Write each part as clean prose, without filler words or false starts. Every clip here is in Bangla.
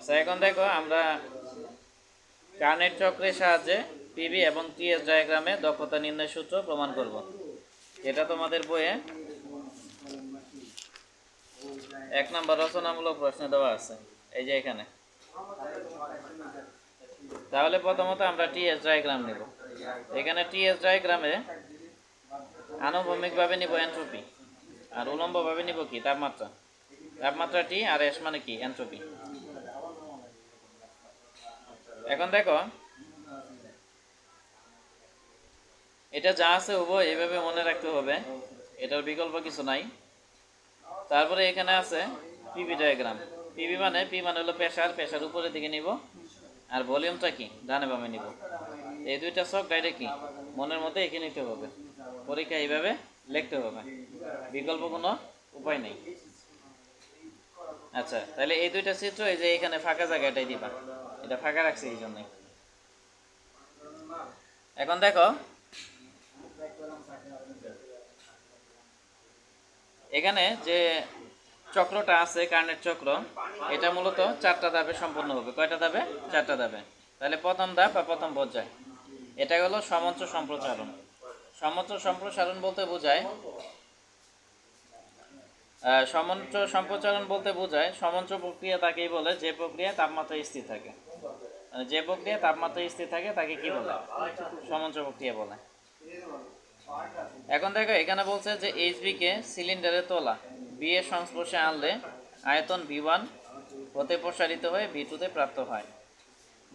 আচ্ছা, এখন দেখো আমরা কার্নেট চক্রের সাহায্যে পিভি এবং টিএস ডায়াগ্রামে দক্ষতা নির্ণয় সূত্র প্রমাণ করব। এটা তোমাদের বইয়ে 1 নম্বর রচনামূলক প্রশ্ন দেওয়া আছে, এই যে এখানে। তাহলে প্রথমত আমরা টিএস ডায়াগ্রাম নেব। এখানে টিএস ডায়াগ্রামে আনুভূমিকভাবে নিব এন্ট্রপি, আর উলম্বভাবে নিব কি তাপমাত্রা। তাপমাত্রা টি আর এস মানে কি এন্ট্রপি। এখন দেখো এটা যা আছে উভয় এভাবে মনে রাখতে হবে, এটার বিকল্প কিছু নাই। তারপরে এখানে আছে পিভি ডায়াগ্রাম। পিভি মানে পি মানে হলো প্রেসার, প্রেসার উপরের দিকে নিব, আর ভলিউমটা কি ডানে বামে নিব। এই দুইটা ছক ডাইরেক্ট কি মনের মধ্যে এঁকে নিতে হবে, পরীক্ষা এইভাবে লিখতে হবে, বিকল্প কোনো উপায় নেই। আচ্ছা, তাহলে এই দুইটা চিত্র এই যে এখানে ফাঁকা জায়গাটাই দিবা, এটা ফাঁকা রাখছি এই জন্যই। এখন দেখো এখানে যে চক্রটা আছে কার্নেট চক্র, এটা মূলত 4টা ধাপে সম্পন্ন হবে। কয়টা ধাপে? 4টা ধাপে। তাহলে প্রথম ধাপ বা প্রথম পর্যায় এটা হলো সমঞ্চ সম্প্রসারণ। সমঞ্চ সম্প্রসারণ বলতে বোঝায় সমঞ্চ সম্প্রসারণ বলতে বোঝায় সমঞ্চ প্রক্রিয়া তাকেই বলে যে প্রক্রিয়ায় তাপমাত্রা স্থির থাকে। যে প্রক্রিয়ায় তাপমাত্রা স্থির থাকে তাকে কি বলে? সমঞ্চ প্রক্রিয়া বলে। এখন দেখো এখানে বলছে যে এইচবি কে সিলিন্ডারে তোলা বি এর সংস্পর্শে আনলে আয়তন ভি1 হতে প্রসারিত হয়ে ভি2 প্রাপ্ত হয়,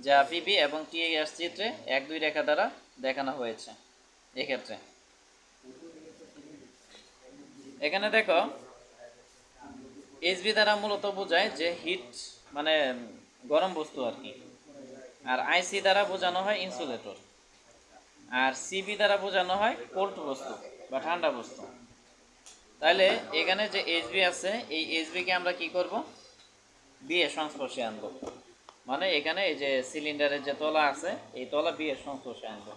যা পিবি এবং টিএস চিত্রে 1-2 রেখা দ্বারা দেখানো হয়েছে। এক্ষেত্রে এখানে দেখো এইচবি দ্বারা মূলত বোঝায় যে হিট মানে গরম বস্তু আর কি, আর আইসি দ্বারা বোঝানো হয় ইনসুলেটর, আর সিবি দ্বারা বোঝানো হয় কোল্ড বস্তু বা ঠান্ডা বস্তু। তাহলে এখানে যে এইচবি আছে এই এইচবিকে আমরা কি করব? বি এর সংস্পর্শে আনব। মানে এখানে এই যে সিলিন্ডারের যে তলা আছে এই তলা বি এর সংস্পর্শে আনব।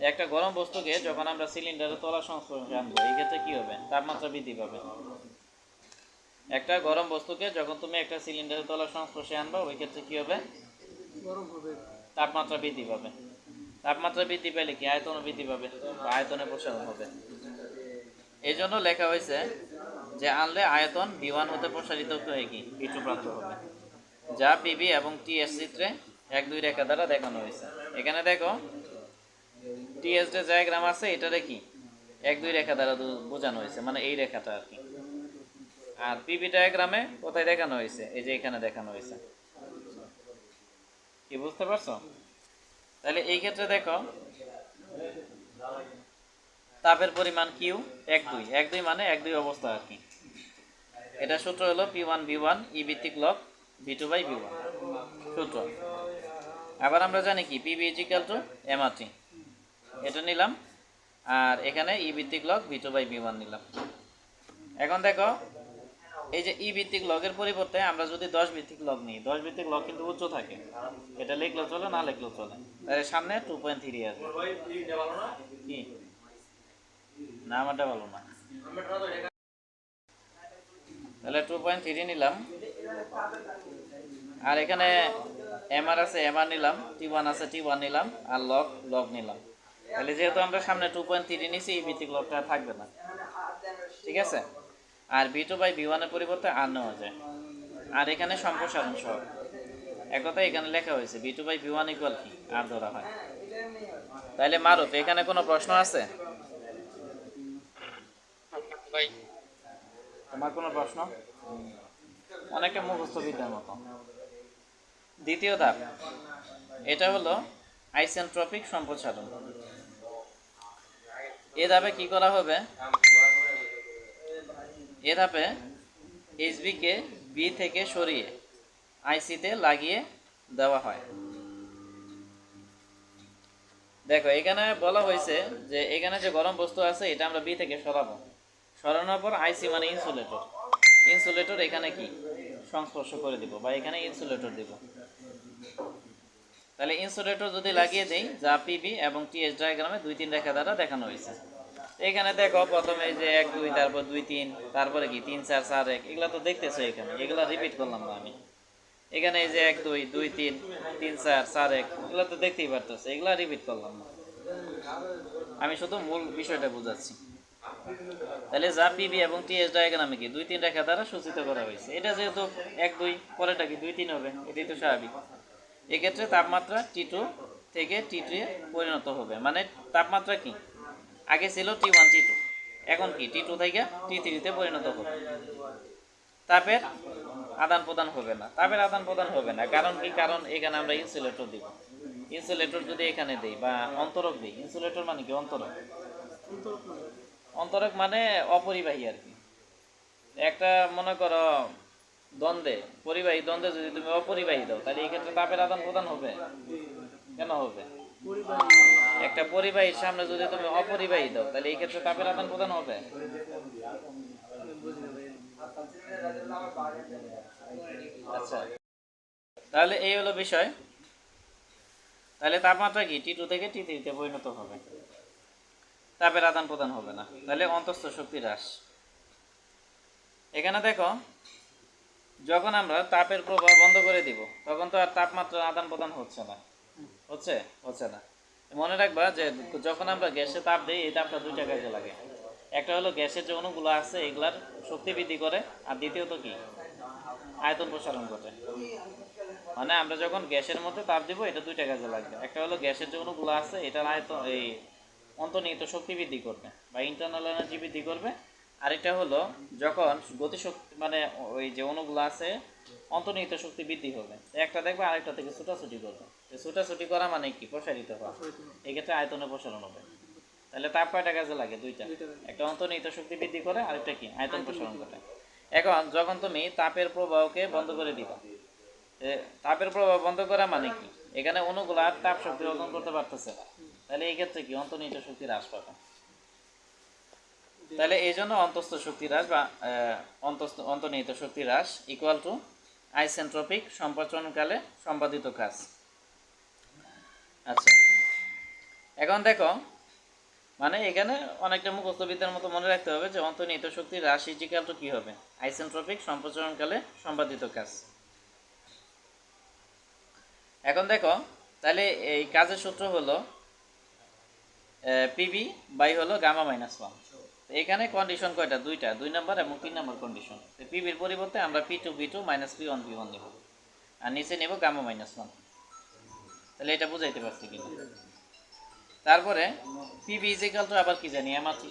একটা গরম বস্তুকে যখন আমরা সিলিন্ডারের তলার সংস্পর্শে আনবো এই ক্ষেত্রে কি হবে? তাপমাত্রা বৃদ্ধি পাবে। একটা গরম বস্তুকে যখন তুমি একটা সিলিন্ডারের তলার সংস্পর্শে আনবা ওই ক্ষেত্রে কি হবে? গরম হবে, তাপমাত্রা বৃদ্ধি পাবে। তাপমাত্রা বৃদ্ধি পেলে কি আয়তন বৃদ্ধি পাবে, আয়তনে প্রসারণ হবে। এই জন্য লেখা হয়েছে যে আনলে আয়তন ভি1 হতে প্রসারিত হয়ে কি ভি2 প্রাপ্ত হবে, যা পিবি এবং টিএস চিত্রে 1-2 রেখা দ্বারা দেখানো হয়েছে। এখানে দেখো টিএস যে ডায়াগ্রাম আছে এটারে কি 1-2 রেখা দ্বারা বোঝানো হয়েছে, মানে এই রেখাটা আর কি। আর পিবি ডায়াগ্রামে কোথায় দেখানো হয়েছে? এই যে এখানে দেখানো হয়েছে। কি বুঝতে পারছো? তাহলে এই ক্ষেত্রে দেখো তাপের পরিমাণ কিউ 1-2, 1-2 মানে 1-2 অবস্থা আর কি। এটা সূত্র হলো P1V1 ই ভিত্তিক লগ V2/V1 সূত্র। আবার আমরা জানি কি PV = MRT, এটা নিলাম, আর এখানে ই ভিত্তিক লগ V2/V1 নিলাম। এখন দেখো এই যে ই ভিত্তিক লগের পরিবর্তে আমরা যদি 10 ভিত্তিক লগ নিই, 10 ভিত্তিক লগ কিন্তু উচ্চ থাকে, এটা লিখলেও চলে না লিখলেও চলে। তাহলে সামনে 2.3 আসবে। কি না আমারটা ভালো না, তাহলে 2.3 নিলাম, আর এখানে এমআর আছে এমআর নিলাম, টি1 আছে টি1 নিলাম, আর লগ লগ নিলাম। তাহলে যেহেতু আমরা সামনে 2.3 নিছি এই ভিত্তিক লগটা থাকবে না, ঠিক আছে। আর V2/V1 এর পরিবর্তে আর নেওয়া যায়, আর এখানে সম্প্রসারণ সহ এক কথা এখানে লেখা হয়েছে V2/V1 ইকুয়াল কি আর ধরা হয়। তাহলে মারুফ এখানে কোনো প্রশ্ন আছে? তোমার কোনো প্রশ্ন? অনেকটা মুখস্থ বিদ্যার মতো। দ্বিতীয় ধাপ এটা হলো আইসেন্ট্রপিক সম্প্রসারণ। এ ধাপে কি করা হবে? এ ধাপে এইচবি কে বি থেকে সরিয়ে আইসিতে লাগিয়ে দেওয়া হয়। দেখো এখানে বলা হয়েছে যে এখানে যে গরম বস্তু আছে এটা আমরা বি থেকে সরাবো, সরানোর পর আইসি মানে ইনসুলেটর, ইনসুলেটর এখানে কি সংস্পর্শ করে দিব বা এখানে ইনসুলেটর দিব। তাহলে ইনসুলেটর যদি লাগিয়ে দেই যা পিবি এবং টিএস ডায়াগ্রামে 2-3 রেখা দ্বারা দেখানো হয়েছে। এখানে দেখো প্রথমে যে 1-2, তারপর 2-3, তারপরে কি 3-4, 4-1, এগুলা তো দেখতেছো এখানে, এগুলা রিপিট করলাম না আমি। এখানে এই যে 1 2 2 3 3 4 4 1 এগুলো তো দেখতেই পারতেছে, এগুলা রিপিট করলাম না, আমি শুধু মূল বিষয়টা বোঝাচ্ছি। তাহলে যা পিবি এবং টিএস ডায়াগ্রামে কি 2 3 রেখা দ্বারা সূচিত করা হয়েছে, এটা যেহেতু 1 2 পরেরটা কি 2 3 হবে, এটাই তো স্বাভাবিক। এক্ষেত্রে তাপমাত্রা T2 থেকে T3 এ পরিণত হবে, মানে তাপমাত্রা কি আগে ছিল T1 T2, এখন কি T2 থেকে T3 তে পরিণত হবে। তাপের আদান প্রদান হবে না, তাপের আদান প্রদান হবে না, কারণ কি, কারণ এখানে আমরা ইনসুলেটর দিব। ইনসুলেটর যদি এখানে দেই বা অন্তরক দেই, ইনসুলেটর মানে কি অন্তরক, অন্তরক মানে অপরিবাহী আর কি। একটা মনে করো দ্বন্দ্বে, পরিবাহী দ্বন্দ্বে যদি তুমি অপরিবাহী দাও, তাহলে এই ক্ষেত্রে তাপের আদান প্রদান হবে, কেন হবে? একটা পরিবাহীর সামনে যদি তুমি অপরিবাহী দাও, তাহলে এই ক্ষেত্রে তাপের আদান প্রদান হবে। আচ্ছা, তাহলে এই হলো বিষয়। তাহলে তাপমাত্রা কি T2 থেকে T3 তে পরিণত হবে, তাপের আদান প্রদান হবে না, তাহলে অন্তঃস্থ শক্তি হ্রাস। এখানে দেখো, যখন আমরা তাপের প্রবাহ বন্ধ করে দিব, তখন তো আর তাপমাত্রার আদান প্রদান হচ্ছে না, হচ্ছে না। মনে রাখবা যে যখন আমরা গ্যাসে তাপ দিই, এই তাপটা দুইটা কাজে লাগে। একটা হলো গ্যাসের যে অণুগুলো আছে এগুলার শক্তি বৃদ্ধি করে, আর দ্বিতীয়ত কি আয়তন প্রসারণ ঘটে। মানে আমরা যখন গ্যাসের মধ্যে তাপ দিব, এটা দুইটা কাজে লাগবে। একটা হলো গ্যাসের যে অণুগুলো আছে এটার আয়তন, এই অন্তর্নিহিত শক্তি বৃদ্ধি করবে বা ইন্টারনাল এনার্জি বৃদ্ধি করবে। আরেকটা হলো যখন গতিশক্তি, মানে ওই যে অণুগুলো আছে অন্তর্নিহিত শক্তি বৃদ্ধি হবে, একটা দেখবে আরেকটা থেকে ছুটাছুটি করবে। ছুটাছুটি করা মানে কি, প্রসারিত হওয়া, এক্ষেত্রে আয়তনে প্রসারণ হবে। তাহলে তাপ কয়টা কাজে লাগে? দুইটা, একটা অন্তর্নিহিত শক্তি বৃদ্ধি করে, আরেকটা কি আয়তন প্রসারণ করে। এখন যখন তুমি তাপের প্রবাহকে বন্ধ করে দিবা, তাপের প্রবাহ বন্ধ করা মানে কি, এখানে অণুগুলো আর তাপ শক্তি অর্জন করতে পারতেছে না, তাহলে এই ক্ষেত্রে কি অন্তর্নিহিত শক্তি হ্রাস পাবে। তাহলে এই জন্য অন্তঃস্থ শক্তি হ্রাস বা অন্তর্নিহিত শক্তি হ্রাস ইকুয়াল টু আইসেন্ট্রপিক সম্প্রসারণকালে সম্পাদিত কাজ। আচ্ছা, এখন দেখো, মানে এখানে অনেকটা মুখস্থবিদ্যার মতো মনে রাখতে হবে যে অন্তর্নিহিত শক্তি হ্রাস ইকুয়াল টু কি হবে, আইসেন্ট্রপিক সম্প্রসারণকালে সম্পাদিত কাজ। এখন দেখো, তাহলে এই কাজের সূত্র হলো পিবি বাই হলো গামা মাইনাস 1। এখানে কন্ডিশন কয়টা? দুইটা, 2 নম্বর এবং 3 নম্বর কন্ডিশন। পিবির পরিবর্তে আমরা P2 B2 minus P1 B1 নেব, আর নিচে নেব গামা মাইনাস 1। তাহলে এটা বুঝাইতে পারছি কিনা? তারপরে পিবি ইজ ইকাল টু আবার কি জানি, MR T।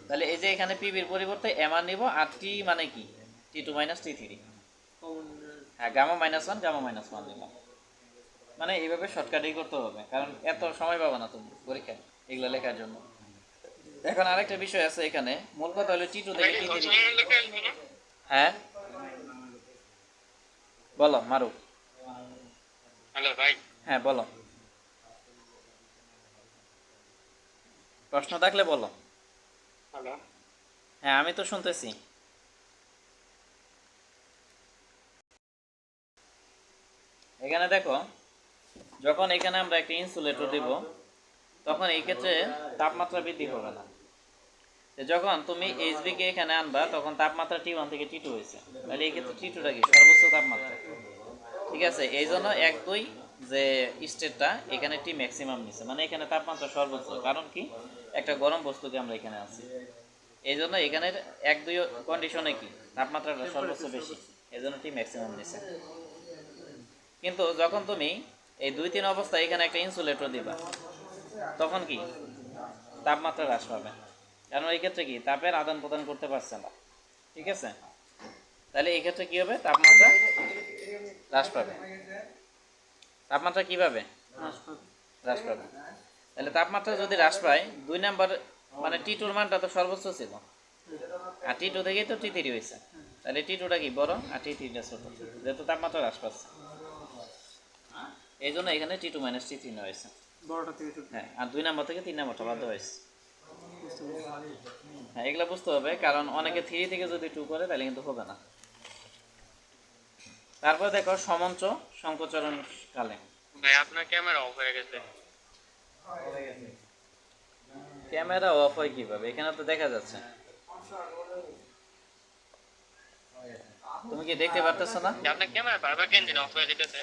তাহলে এই যে এখানে পিবির পরিবর্তে MR নিব, আর টি মানে কি T2 মাইনাস T3। হ্যাঁ, গামা মাইনাস 1 গামা মাইনাস 1 নিলাম। মানে এইভাবে শর্টকাটেই করতে হবে, কারণ এত সময় পাবা না তুমি পরীক্ষায় এগুলো লেখার জন্য। এখন আরেকটা বিষয় আছে এখানে, মূল কথা হলো T2 থেকে T3। হ্যাঁ বলো মারুফ। হ্যালো ভাই। হ্যাঁ বলো, প্রশ্ন থাকলে বলো। হ্যালো। হ্যাঁ আমি তো শুনতেছি। এখানে দেখো, যখন এখানে আমরা একটা ইনসুলেটর দিব, তখন এই ক্ষেত্রে তাপমাত্রা বৃদ্ধি হবে না। যখন তুমি এইচবি কে এখানে আনবা, তখন তাপমাত্রা T1 থেকে T2 হয়েছে, তাহলে এই ক্ষেত্রে T2টা কি সর্বোচ্চ তাপমাত্রা। ঠিক আছে, এই জন্য 1 2 যে স্টেটটা এখানে টি ম্যাক্সিমাম নিছে, মানে এখানে তাপমাত্রা সর্বোচ্চ, কারণ কি একটা গরম বস্তুকে আমরা এখানে আছি, এই জন্য এখানের 1 2 কন্ডিশনে কি তাপমাত্রাটা সর্বোচ্চ বেশি, এই জন্য টি ম্যাক্সিমাম নিছে। কিন্তু যখন তুমি এই 2 3 অবস্থায় এখানে একটা ইনসুলেটর দিবা, তখন কি তাপমাত্রা হ্রাস পাবে, কারণ এই ক্ষেত্রে কি তাপের আদান প্রদান করতে পারছে না। ঠিক আছে, তাহলে এই ক্ষেত্রে কি হবে, তাপমাত্রা হ্রাস পাবে। তাপমাত্রা কিভাবে হ্রাস পাবে? তাহলে তাপমাত্রা যদি হ্রাস পায়, 2 নাম্বার মানে T2 মানটা তো সর্বোচ্চ ছিল, আর T2 থেকেই তো T3 হয়েছে, তাহলে T2টা কি বড় আর T3টা ছোট, যেহেতু তাপমাত্রা হ্রাস পাচ্ছে, এই জন্য এখানে T2 মাইনাস T3 নেওয়া হয়েছে। হ্যাঁ, আর 2 নাম্বার থেকে 3 নাম্বারটা বাধ্য হয়েছে। হ্যাঁ, এগুলো বুঝতে হবে, কারণ অনেকে 3 থেকে যদি 2 করে তাহলে কিন্তু হবে না। তারপর দেখো সমঞ্চ সংকোচন কালে। ভাই আপনার ক্যামেরা অফ হয়ে গেছে। ক্যামেরা অফ হয় কিভাবে? এখানে তো দেখা যাচ্ছে। তুমি কি দেখতে পারতেছো না? যে আপনার ক্যামেরা বারবার কেন দিন অফ হয়ে যেতেছে?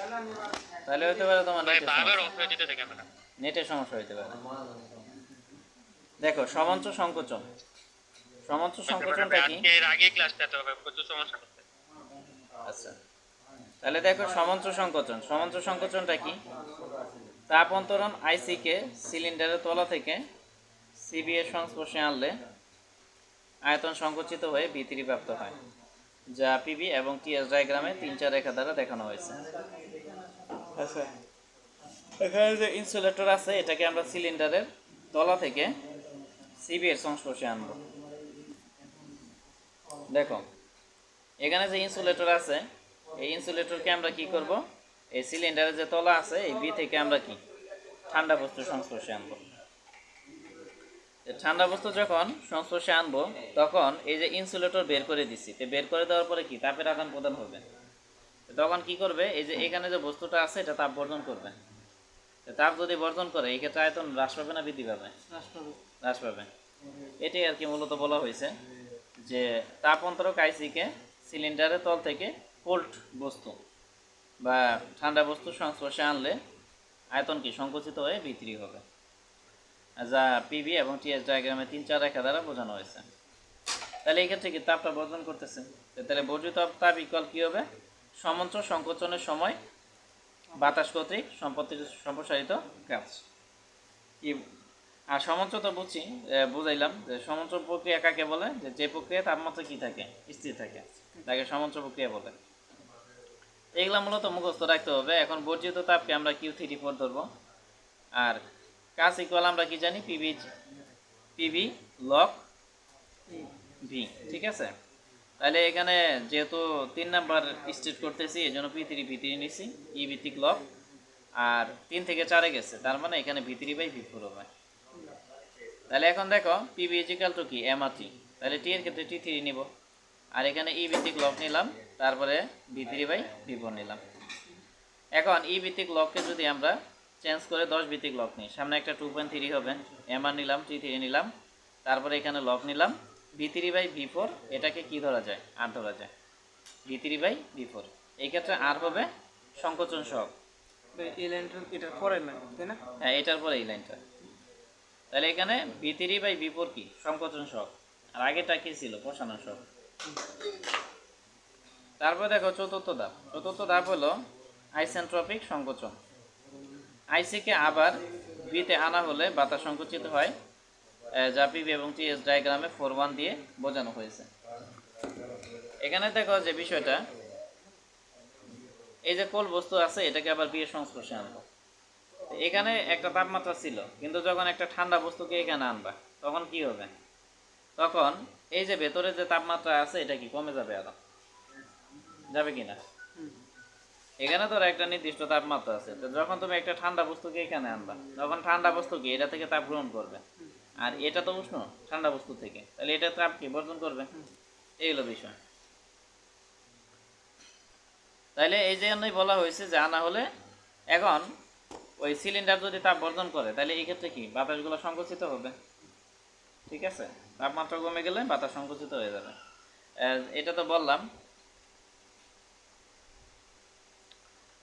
তাহলে হতে পারে তোমার ভাই নেটের বারবার সমস্যা। অফ হয়ে যেতেছে ক্যামেরা। নেটের সমস্যা হতে পারে। দেখো সমাঞ্চ সংকোচন। সমাঞ্চ হতে পারে সংকোচনটা ভাই, কি? আজকে এর আগে ক্লাসটা তো হবে প্রচুর সমস্যা করতে। আচ্ছা, তাহলে দেখো সমাঞ্চ সংকোচন। সমাঞ্চ সংকোচনটা কি? তাপ অন্তরণ আইসিকে সিলিন্ডারের তলা থেকে সিবি এর সংস্পর্শে আনলে আয়তন সংকুচিত হয়ে ভিতরি প্রাপ্ত হয়, যা পিবি এবং টিএস ডায়াগ্রামে 3-4 রেখা দ্বারা দেখানো হয়েছে। আচ্ছা, এখানে যে ইনসুলেটর আছে এটাকে আমরা সিলিন্ডারের তলা থেকে সিবি এর সংস্পর্শে আনবো। দেখো এখানে যে ইনসুলেটর আছে এই ইনসুলেটরকে আমরা কি করব, এই সিলিন্ডারের যে তলা আছে এই বি থেকে আমরা কি ঠান্ডা বস্তুর সংস্পর্শে আনবো। ঠান্ডা বস্তু যখন সংস্পর্শে আনবো তখন এই যে ইনসুলেটর বের করে দিছি, তো বের করে দেওয়ার পরে কি তাপের আদান প্রদান হবে। তখন কি করবে, এই যে এখানে যে বস্তুটা আছে এটা তাপ বর্জন করবে। তাপ যদি বর্জন করে এই ক্ষেত্রে আয়তন হ্রাস পাবে না বৃদ্ধি পাবে? হ্রাস পাবে। এটাই আর কি মূলত বলা হয়েছে যে তাপ অন্তরক আইসিকে সিলিন্ডারের তল থেকে কোল্ড বস্তু বা ঠান্ডা বস্তুর সংস্পর্শে আনলে আয়তন কি সংকুচিত হয়ে ভিতরি হবে, যা পিবি এবং টিএস ডায়াগ্রামে 3-4 রেখা দ্বারা বোঝানো হয়েছে। তাহলে এই ক্ষেত্রে কি তাপটা বর্জন করতেছে, তাহলে বর্জিত তাপ ইকুয়াল কি হবে, সমঞ্চ সংকোচনের সময় বাতাস কর্তৃক সম্প্রসারিত কাজ। কি আর সমঞ্চ তো বুঝাইলাম যে সমঞ্চ প্রক্রিয়া কাকে বলে, যে প্রক্রিয়া তাপমাত্রা কি থাকে স্থির থাকে তাকে সমঞ্চ প্রক্রিয়া বলে। এগুলা মূলত মুখস্থ রাখতে হবে। এখন বর্জিত তাপকে আমরা Q34 ধরবো, আর কাজ ইকুয়াল আমরা কি জানি, পিবি লগ ভি। ঠিক আছে, তাহলে এখানে যেহেতু 3 নাম্বার স্টেট করতেছি এই জন্য পি3 নিছি, ই ভিত্তিক লগ, আর 3 থেকে 4-এ গেছে তার মানে এখানে V3/V4 হবে। তাহলে এখন দেখো পিবি ইজিক্যাল টু কি এমআরটি, তাহলে টি এর ক্ষেত্রে T3 নিব, আর এখানে ই ভিত্তিক লগ নিলাম, তারপরে V3/V4 নিলাম। এখন ই ভিত্তিক লগকে যদি আমরা চেঞ্জ করে 10 ভিত্তিক লগ নিই, সামনে একটা 2.3 হবে, এমআর নিলাম, T3 নিলাম, তারপরে এখানে লগ নিলাম V3/V4। এটাকে কি ধরা যায়, আর ধরা যায় V3/V4। এই ক্ষেত্রে আর হবে সংকোচন সহগ। এই লাইনটা এটার পরে না, তাই না? হ্যাঁ, এটার পরে এই লাইনটা। তাহলে এখানে V3/V4 কি সংকোচন সহগ, আর আগেটা কি ছিল প্রসারণ সহগ। তারপরে দেখো চতুর্থ ধাপ হলো আইসেন্ট্রপিক সংকোচন। আইসিকে আবার বিতে আনা হলে বাতাস সংকুচিত হয়, যা পিবি এবং টিএস ডায়াগ্রামে 4:1 দিয়ে বোঝানো হয়েছে। এখানে দেখো যে বিষয়টা, এই যে কোল্ড বস্তু আছে এটাকে আবার বি এর সংস্পর্শে আনবো। এখানে একটা তাপমাত্রা ছিল, কিন্তু যখন একটা ঠান্ডা বস্তুকে এখানে আনবা তখন কি হবে, তখন এই যে ভেতরে যে তাপমাত্রা আছে এটা কি কমে যাবে, আরো যাবে কিনা। এখানে তো একটা নির্দিষ্ট তাপমাত্রা আছে, তো যখন তুমি একটা ঠান্ডা বস্তুকে এখানে আনবা তখন ঠান্ডা বস্তু কি এটা থেকে তাপ গ্রহণ করবে, আর এটা তো উষ্ণ ঠান্ডা বস্তু থেকে, তাহলে এটা তাপ কি বর্জন করবে। এই হলো বিষয়। তাইলে এই জন্যই বলা হয়েছে যে আনা হলে, এখন ওই সিলিন্ডার যদি তাপ বর্জন করে তাহলে এই ক্ষেত্রে কি বাতাসগুলো সংকুচিত হবে। ঠিক আছে, তাপমাত্রা কমে গেলে বাতাস সংকুচিত হয়ে যাবে, এটা তো বললাম।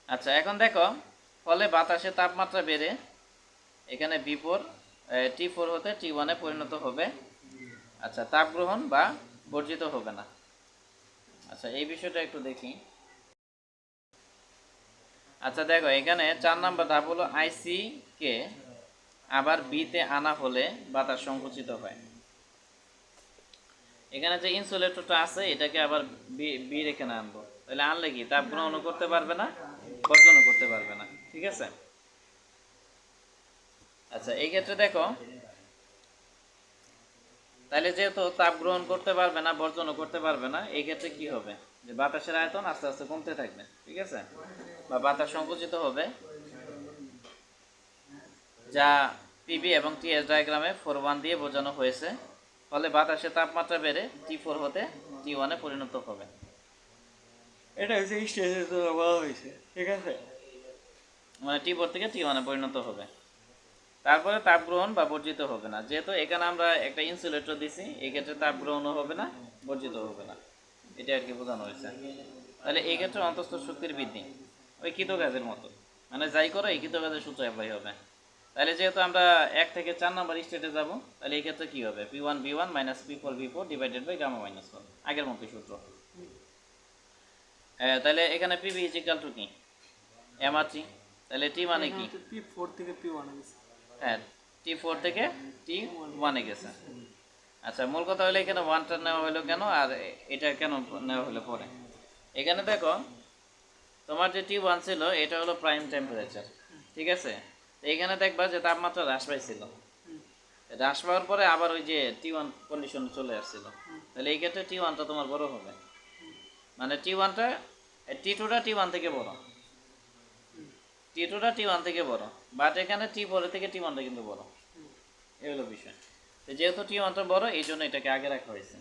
আচ্ছা, এখন দেখো ফলে বাতাসের তাপমাত্রা বেড়ে এখানে T4 হতে T1-এ পরিণত হবে। আচ্ছা, তাপ গ্রহণ বা বর্জিত হবে না। আচ্ছা, এই বিষয়টা একটু দেখি। আচ্ছা দেখো এখানে 4 নাম্বার ধাপ হলো আইসি কে আবার বিতে আনা হলে বাতাস সংকুচিত হয়। এখানে যে ইনসুলেটরটা আছে এটাকে আবার বি রেখে আনবো, তাহলে আনলে কি তাপ গ্রহণও করতে পারবে না, বর্জনও করতে পারবে না। ঠিক আছে। আচ্ছা, এই ক্ষেত্রে দেখো তাহলে যেহেতু তাপ গ্রহণ করতে পারবে না, বর্জনও করতে পারবে না, এই ক্ষেত্রে কি হবে, যে বাতাসের আয়তন আস্তে আস্তে কমতে থাকবে। ঠিক আছে, বা বাতাস সংকুচিত হবে, যা পিবি এবং টিএস ডায়াগ্রামে 4:1 দিয়ে বোঝানো হয়েছে। ফলে বাতাসের তাপমাত্রা বেড়ে T4 হতে T1-এ পরিণত হবে। এটা হচ্ছে স্টেজের জন্য বলা হয়েছে। ঠিক আছে, মানে T4 থেকে T1-এ পরিণত হবে। তারপরে তাপ গ্রহণ বা বর্জিত হবে না, যেহেতু এখানে আমরা একটা ইনসুলেটর দিছি এই ক্ষেত্রে তাপ গ্রহণও হবে না, বর্জিত হবে না। এটা আর কি বোঝানো হয়েছে। তাহলে এই ক্ষেত্রে অন্তস্থ শক্তির বৃদ্ধি ওই কৃতকাজের মতো, মানে যাই করো এই কৃতকাজের সূত্র অ্যাপ্লাই হবে। তাহলে যেহেতু আমরা 1 থেকে 4 নাম্বার স্টেটে যাব, তাহলে এই ক্ষেত্রে কী হবে, P1 V1 minus P4 V4 divided by gamma minus 1, আগের মতোই সূত্র। তাহলে এখানে PV ইজ ইকাল টু কি, MR3। তাহলে T মানে কি, P4 থেকে P1 গেছে। হ্যাঁ T4 থেকে T1 এ গেছে। আচ্ছা, মূল কথা হলো এখানে 1টা নেওয়া হলো কেন, আর এটা কেন নেওয়া হলো পরে। এখানে দেখো তোমার যে T1 ছিল এটা হলো প্রাইম টেম্পারেচার, ঠিক আছে। তো এখানে দেখবা যে তাপমাত্রা হ্রাস পাইছিল, হ্রাস পাওয়ার পরে আবার ওই যে T1 কন্ডিশন চলে আসছিল। তাহলে এই ক্ষেত্রে T1টা তোমার বড় হবে, মানে T1টা T2টা T1 থেকে বড়, T2টা T1 থেকে বড়, বাট এখানে T4 থেকে T1টা কিন্তু বড়, এই হলো বিষয়। তো যেহেতু T1টা বড় এই জন্য এটাকে আগে রাখা হয়েছে,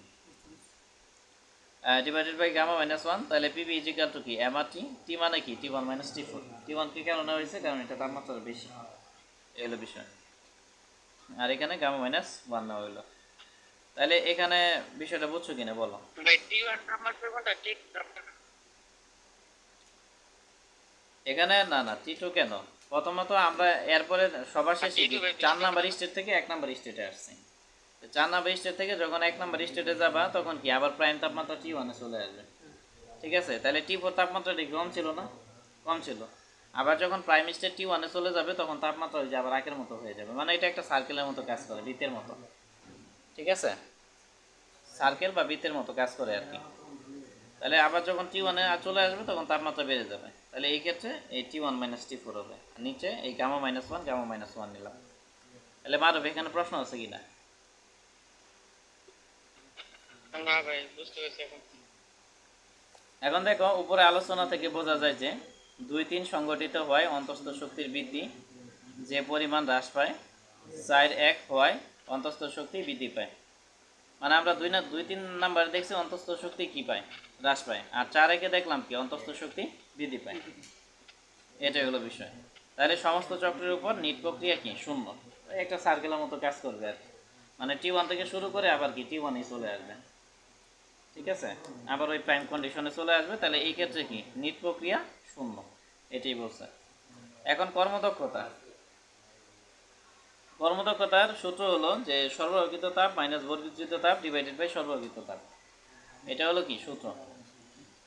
ডিভাইডেড বাই গামা মাইনাস 1। তাহলে PV ইজ ইকাল টু কি, MRT। T মানে কি, T1 মাইনাস T4। T1 কে কেন নেওয়া হয়েছে, কারণ এটা তাপমাত্রা বেশি, এই হলো বিষয়। আর এখানে গামা মাইনাস 1 নেওয়া হলো। তাহলে এখানে বিষয়টা বুঝছো কিনা বলো। ভাই T1 নাম্বার কোনটা ঠিক এখানে না না T2 কেন, প্রথমত আমরা এরপরে সবার শেষে T2 ভাই 4 নাম্বার স্টেট থেকে 1 নাম্বার স্টেটে আসছি। 4 নাম্বার স্টেট থেকে যখন 1 নাম্বার স্টেটে যাবা তখন কি আবার প্রাইম তাপমাত্রা T1 এ চলে আসবে, ঠিক আছে। তাহলে T4 তাপমাত্রাটা কম ছিল না, কম ছিল। আবার যখন প্রাইম স্টেট T1 এ চলে যাবে তখন তাপমাত্রা ওই যে আবার আগের মতো হয়ে যাবে, মানে এটা একটা সার্কেলের মতো কাজ করে, বৃত্তের মতো, ঠিক আছে। সার্কেল বা বৃত্তের মতো কাজ করে আর কি। তাহলে আবার যখন T1 এ চলে আসবে তখন তাপমাত্রা বেড়ে যাবে। তাহলে এই ক্ষেত্রে এই T1 মাইনাস T4 হবে, নিচে এই গামা মাইনাস 1 গামা মাইনাস 1 নিলাম। তাহলে মারবে, এখানে প্রশ্ন আছে কি না। না ভাই বুঝতে পেরেছি এখন। এখন দেখো উপরে আলোচনা থেকে বোঝা যায় যে 2-3 সংগঠিত হয় অন্তস্থ শক্তির বৃদ্ধি যে পরিমাণ হ্রাস পায়, 4-1 হয় অন্তস্থ শক্তি বৃদ্ধি পায়। মানে আমরা 2-3 নাম্বার দেখছি অন্তস্থ শক্তি কি পায়, হ্রাস পায়, আর 4-1-এ দেখলাম কি অন্তস্থ শক্তি বৃদ্ধি পায়, এটাই হলো বিষয়। তাহলে সমস্ত চক্রের উপর নিট প্রক্রিয়া কি, শূন্য। একটা সার্কেলের মতো কাজ করবে আর কি। মানে T1 থেকে শুরু করে আবার কি T1 এ চলে আসবে, ঠিক আছে, আবার ওই প্রাইম কন্ডিশনে চলে আসবে। তাহলে এই ক্ষেত্রে কি নিট প্রক্রিয়া শূন্য, এটাই বলছে। এখন কর্মদক্ষতা, কর্মদক্ষতার সূত্র হলো যে সরবরাহকৃত তাপ মাইনাস বর্ধিত তাপ ডিভাইডেড বাই সরবরাহকৃত তাপ, এটা হলো কি সূত্র।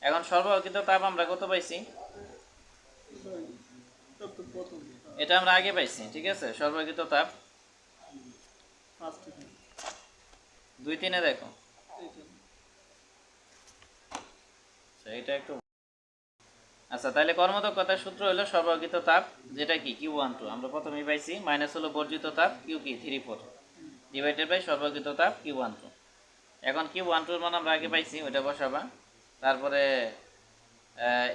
এখন সরবরাহকৃত তাপ আমরা কত পাইছি, এটা আমরা আগে পাইছি, ঠিক আছে। সরবরাহকৃত তাপ 2-3-এ দেখো, এটা একটু আচ্ছা। তাহলে কর্মদক্ষতার সূত্র হলো সরবরাহকৃত তাপ, যেটা কি Q12 আমরা প্রথমেই পাইছি, মাইনাস হলো বর্জিত তাপ Q কি 34 ডিভাইডেড বাই সরবরাহকৃত তাপ Q12। এখন Q12 এর মান আমরা আগে পাইছি, ওইটা বসাবা। তারপরে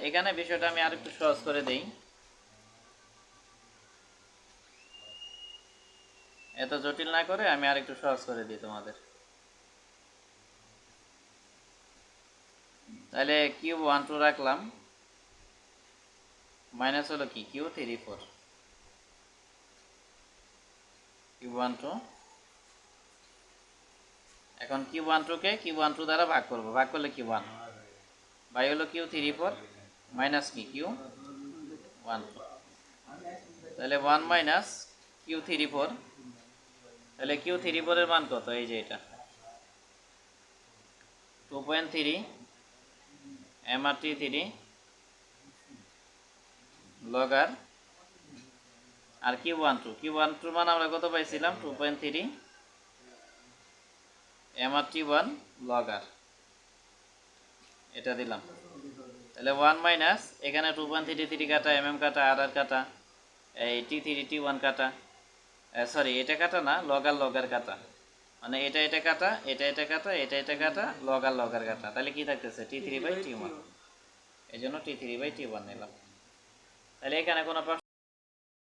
এখানে বিষয়টা আমি আরেকটু সহজ করে দেই, এত জটিল না করে আমি আরেকটু সহজ করে দিই তোমাদের। তাহলে Q12 রাখলাম, মাইনাস হলো কি Q34, Q12। এখন Q12 কে Q12 দ্বারা ভাগ করব, ভাগ করলে Q1 বাই হলো Q34 মাইনাস কি Q12। তাহলে 1 মাইনাস Q34, তাহলে Q34 এর মান কত, এই যে এটা 2.3 MRT3 লগার, আর Q12 মান আমরা কত পাইছিলাম 2.3 MRT1 লগার, এটা দিলাম। তাহলে 1 মাইনাস এখানে 2.33 কাটা, কাটা, আর কাটা, এই T3 T1 কাটা, সরি এটা কাটা না, লগার কাটা, মানে এটা কাটা, এটা কাটা, এটা কাটা, লগার কাটা। তাহলে কি থাকতেছে T3/T1, এই জন্য T3/T1 নিলাম। তাহলে এখানে কোনো